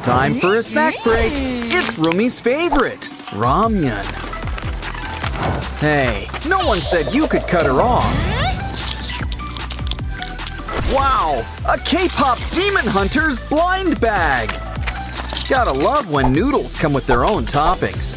Time for a snack break. It's Rumi's favorite, ramyun. Hey, no one said you could cut her off. Wow, a K-pop Demon Hunter's blind bag. Gotta love when noodles come with their own toppings.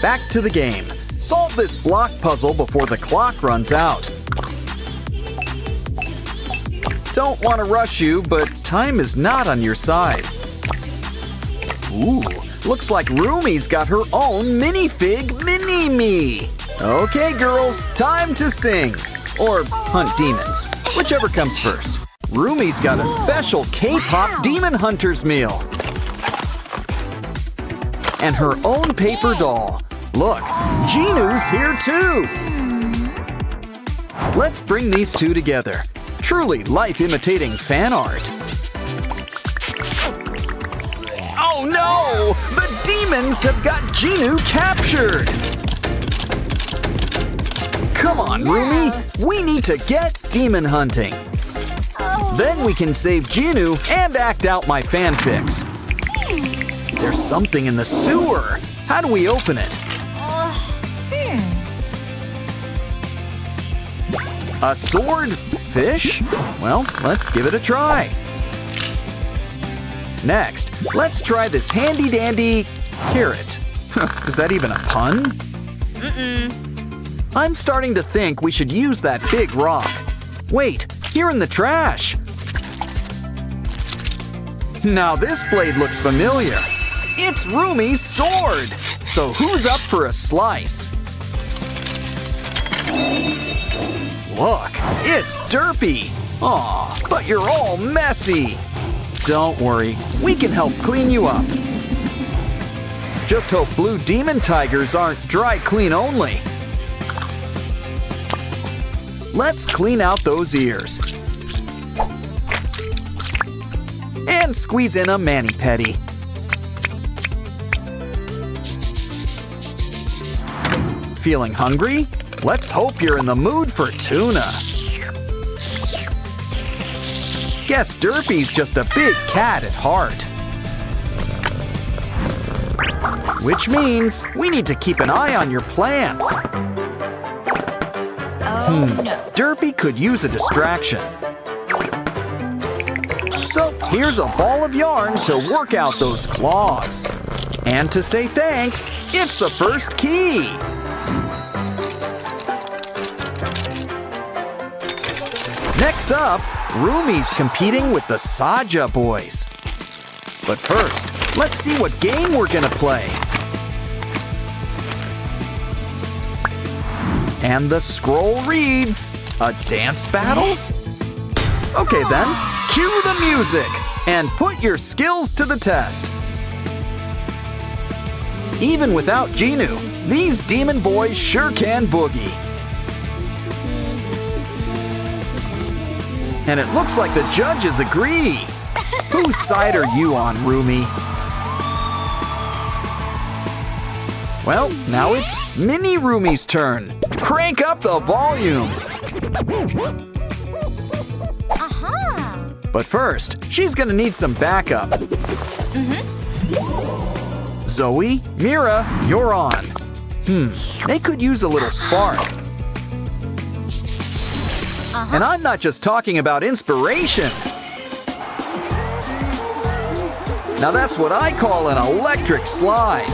Back to the game. Solve this block puzzle before the clock runs out. Don't want to rush you, but time is not on your side. Ooh, looks like Rumi's got her own minifig mini-me. Okay, girls, time to sing. Or hunt demons, whichever comes first. Rumi's got a special K-pop Demon Hunters meal. And her own paper doll. Look, Jinu's here too! Let's bring these two together. Truly life-imitating fan art. Oh no! The demons have got Jinu captured! Come on, Rumi! We need to get demon hunting. Then we can save Jinu and act out my fanfics. There's something in the sewer! How do we open it? A sword? Fish? Well, let's give it a try. Next, let's try this handy-dandy carrot. Is that even a pun? I'm starting to think we should use that big rock. Wait, here in the trash. Now this blade looks familiar. It's Rumi's sword! So who's up for a slice? Look, it's Derpy! Aw, but you're all messy! Don't worry, we can help clean you up. Just hope blue demon tigers aren't dry clean only. Let's clean out those ears. And squeeze in a mani-pedi. Feeling hungry? Let's hope you're in the mood for tuna. Guess Derpy's just a big cat at heart. Which means we need to keep an eye on your plants. No. Derpy could use a distraction. So here's a ball of yarn to work out those claws. And to say thanks, it's the first key. Next up, Rumi's competing with the Saja boys. But first, let's see what game we're gonna play. And the scroll reads, a dance battle? Okay then, cue the music and put your skills to the test. Even without Jinu, these demon boys sure can boogie. And it looks like the judges agree. Whose side are you on, Rumi? Well, now it's Mini Rumi's turn. Crank up the volume. But first, she's gonna need some backup. Zoe, Mira, you're on. They could use a little spark. And I'm not just talking about inspiration. Now that's what I call an electric slide.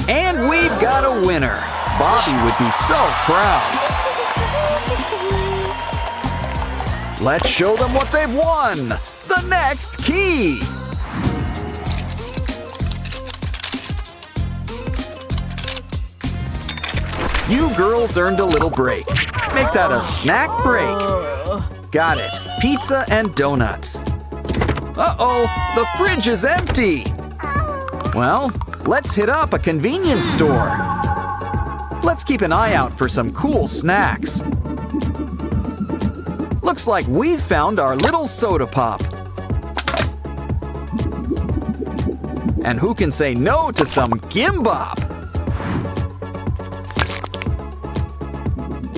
And we've got a winner. Bobby would be so proud. Let's show them what they've won. The next key. You girls earned a little break. Make that a snack break. Got it. Pizza and donuts. Uh-oh, the fridge is empty. Well, let's hit up a convenience store. Let's keep an eye out for some cool snacks. Looks like we've found our little soda pop. And who can say no to some gimbap?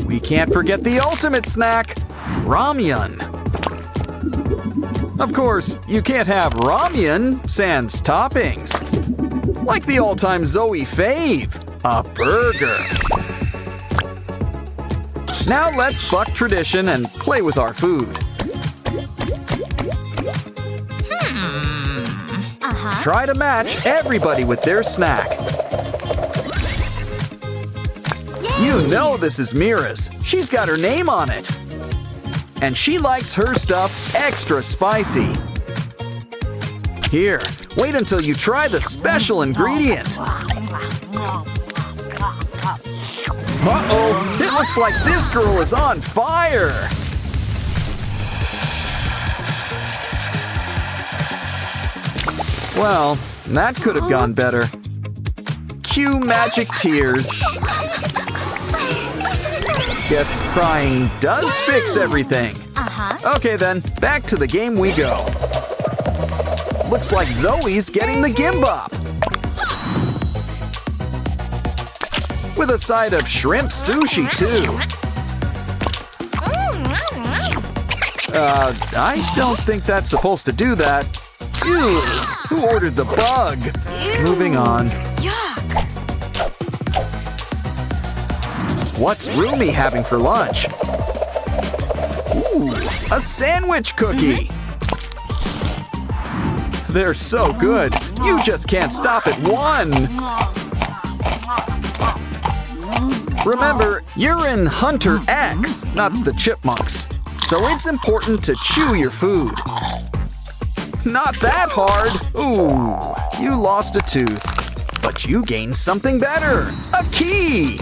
We can't forget the ultimate snack, ramyun. Of course, you can't have ramen sans toppings. Like the all-time Zoe fave, a burger. Now let's buck tradition and play with our food. Try to match everybody with their snack. You know this is Mira's. She's got her name on it. And she likes her stuff extra spicy. Here, wait until you try the special ingredient. Uh-oh, it looks like this girl is on fire. Well, that could have gone better. Cue magic tears. Guess crying does fix everything. Okay then, back to the game we go. Looks like Zoe's getting the gimbap. With a side of shrimp sushi too. I don't think that's supposed to do that. Ew, who ordered the bug? Moving on. What's Rumi having for lunch? Ooh, a sandwich cookie! They're so good, you just can't stop at one! Remember, you're in Hunter X, not the chipmunks, so it's important to chew your food. Not that hard! Ooh, you lost a tooth, but you gained something better, a key!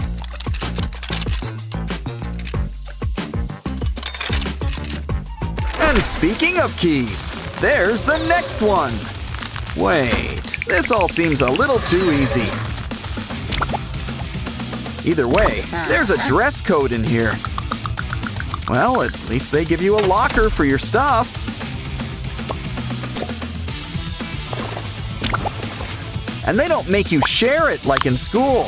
And speaking of keys, there's the next one. Wait, this all seems a little too easy. Either way, there's a dress code in here. Well, at least they give you a locker for your stuff. And they don't make you share it like in school.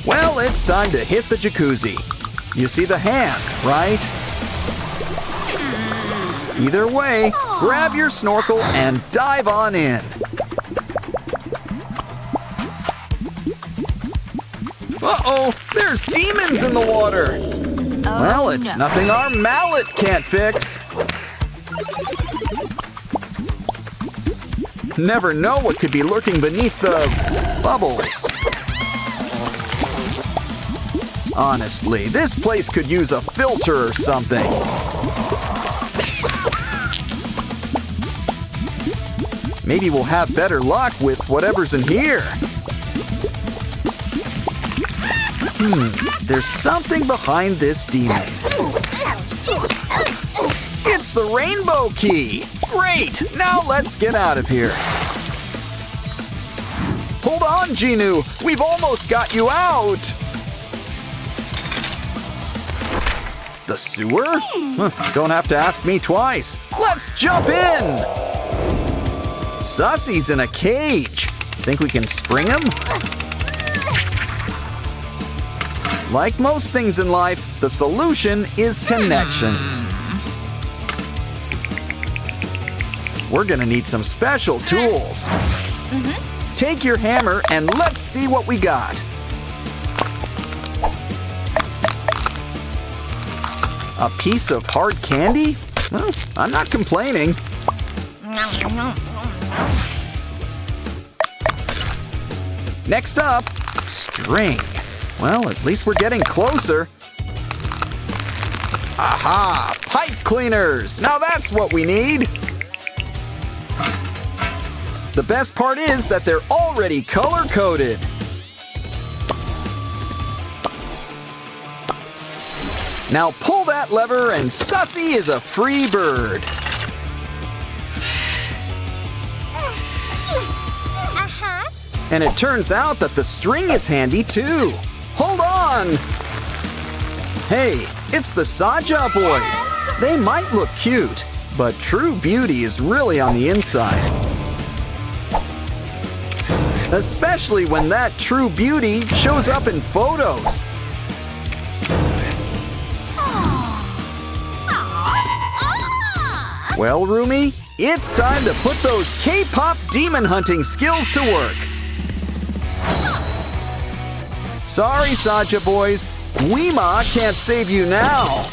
Well, it's time to hit the jacuzzi. You see the hand, right? Either way, grab your snorkel and dive on in. Uh-oh, there's demons in the water. Well, it's nothing our mallet can't fix. Never know what could be lurking beneath the bubbles. Honestly, this place could use a filter or something. Maybe we'll have better luck with whatever's in here. There's something behind this demon. It's the rainbow key! Great! Now let's get out of here. Hold on, Genu! We've almost got you out! The sewer? Don't have to ask me twice. Let's jump in! Sussy's in a cage. Think we can spring him? Like most things in life, the solution is connections. We're gonna need some special tools. Take your hammer and let's see what we got. A piece of hard candy? Well, I'm not complaining. Next up, string. Well, at least we're getting closer. Aha! Pipe cleaners! Now that's what we need! The best part is that they're already color-coded. Now pull that lever and Sussy is a free bird. And it turns out that the string is handy too. Hold on! Hey, it's the Saja boys. They might look cute, but true beauty is really on the inside. Especially when that true beauty shows up in photos. Well, Rumi, it's time to put those K-pop demon hunting skills to work. Sorry, Saja boys. Weema can't save you now.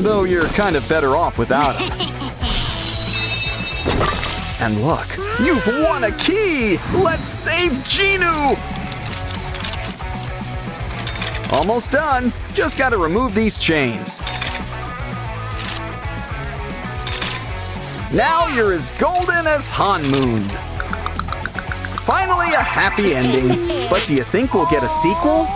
Though you're kind of better off without him. And look, you've won a key! Let's save Genu! Almost done. Just gotta remove these chains. Now you're as golden as Hanmoon. Finally a happy ending. But do you think we'll get a sequel?